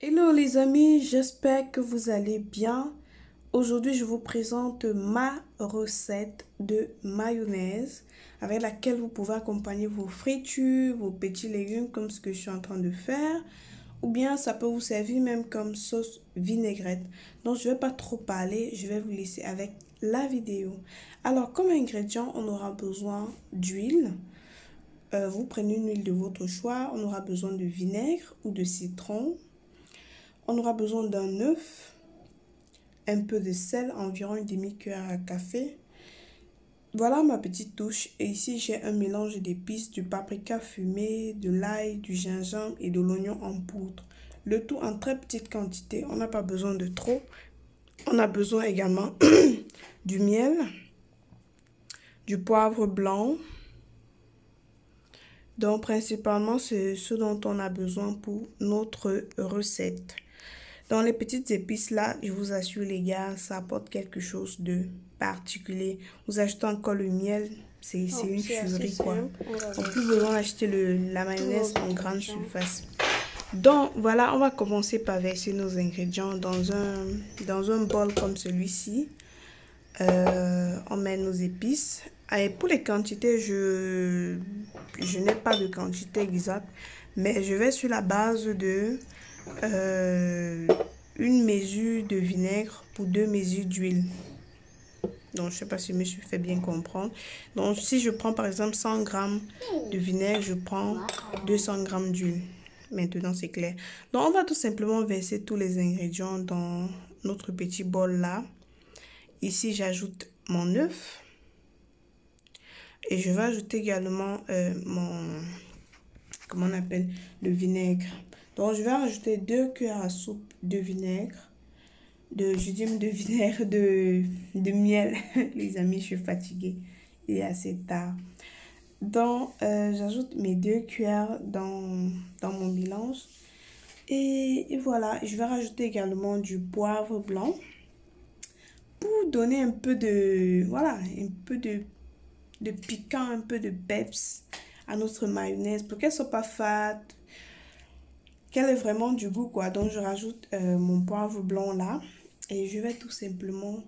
Hello les amis, j'espère que vous allez bien. Aujourd'hui, je vous présente ma recette de mayonnaise avec laquelle vous pouvez accompagner vos fritures, vos petits légumes comme ce que je suis en train de faire. Ou bien ça peut vous servir même comme sauce vinaigrette. Donc je ne vais pas trop parler, je vais vous laisser avec la vidéo. Alors comme ingrédient, on aura besoin d'huile. Vous prenez une huile de votre choix. On aura besoin de vinaigre ou de citron. On aura besoin d'un œuf, un peu de sel, environ une demi-cuillère à café. Voilà ma petite touche. Et ici, j'ai un mélange d'épices, du paprika fumé, de l'ail, du gingembre et de l'oignon en poudre. Le tout en très petite quantité. On n'a pas besoin de trop. On a besoin également du miel, du poivre blanc. Donc, principalement, c'est ce dont on a besoin pour notre recette. Dans les petites épices là, je vous assure les gars, ça apporte quelque chose de particulier. Vous achetez encore le miel, c'est une tuerie quoi. On n'a plus besoin d'acheter la mayonnaise en grande surface. Donc voilà, on va commencer par verser nos ingrédients dans un bol comme celui-ci. On met nos épices. Et pour les quantités, je n'ai pas de quantité exacte, mais je vais sur la base de une mesure de vinaigre pour 2 mesures d'huile. Donc, je ne sais pas si je me suis fait bien comprendre. Donc, si je prends par exemple 100 g de vinaigre, je prends 200 g d'huile. Maintenant, c'est clair. Donc, on va tout simplement verser tous les ingrédients dans notre petit bol là. Ici, j'ajoute mon œuf. Et je vais ajouter également comment on appelle, le vinaigre. Donc, je vais ajouter 2 cuillères à soupe de vinaigre. De miel. Les amis, je suis fatiguée. Il est assez tard. Donc, j'ajoute mes 2 cuillères dans mon mélange. Et voilà, je vais rajouter également du poivre blanc. Pour donner un peu de, voilà, un peu de piquant, un peu de peps à notre mayonnaise. Pour qu'elle ne soit pas fade. Qu'elle ait vraiment du goût quoi. Donc je rajoute mon poivre blanc là et je vais tout simplement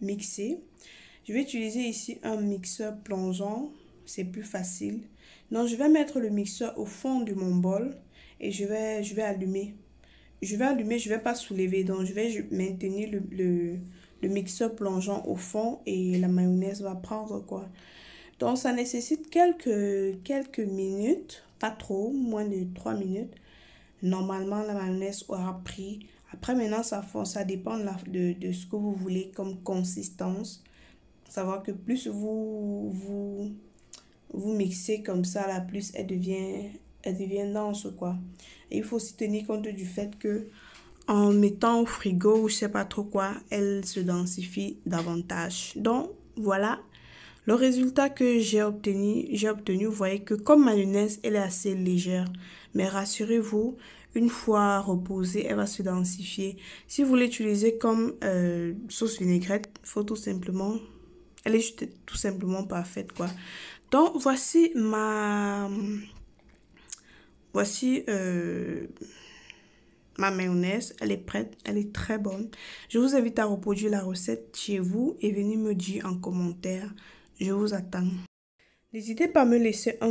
mixer. Je vais utiliser ici un mixeur plongeant, c'est plus facile. Donc je vais mettre le mixeur au fond de mon bol et je vais allumer. Je vais pas soulever, donc je vais maintenir le mixeur plongeant au fond et la mayonnaise va prendre quoi. Donc ça nécessite quelques minutes, pas trop, moins de 3 minutes. Normalement, la mayonnaise aura pris. Après, maintenant, ça dépend de ce que vous voulez comme consistance. Savoir que plus vous mixez comme ça, là, plus elle devient dense, quoi. Et il faut aussi tenir compte du fait que en mettant au frigo ou je sais pas trop quoi, elle se densifie davantage. Donc, voilà. Le résultat que j'ai obtenu, vous voyez que comme mayonnaise, elle est assez légère. Mais rassurez-vous, une fois reposée, elle va se densifier. Si vous l'utilisez comme sauce vinaigrette, il faut tout simplement, elle est juste tout simplement parfaite quoi. Donc voici ma mayonnaise, elle est prête, elle est très bonne. Je vous invite à reproduire la recette chez vous et venez me dire en commentaire. Je vous attends. N'hésitez pas à me laisser un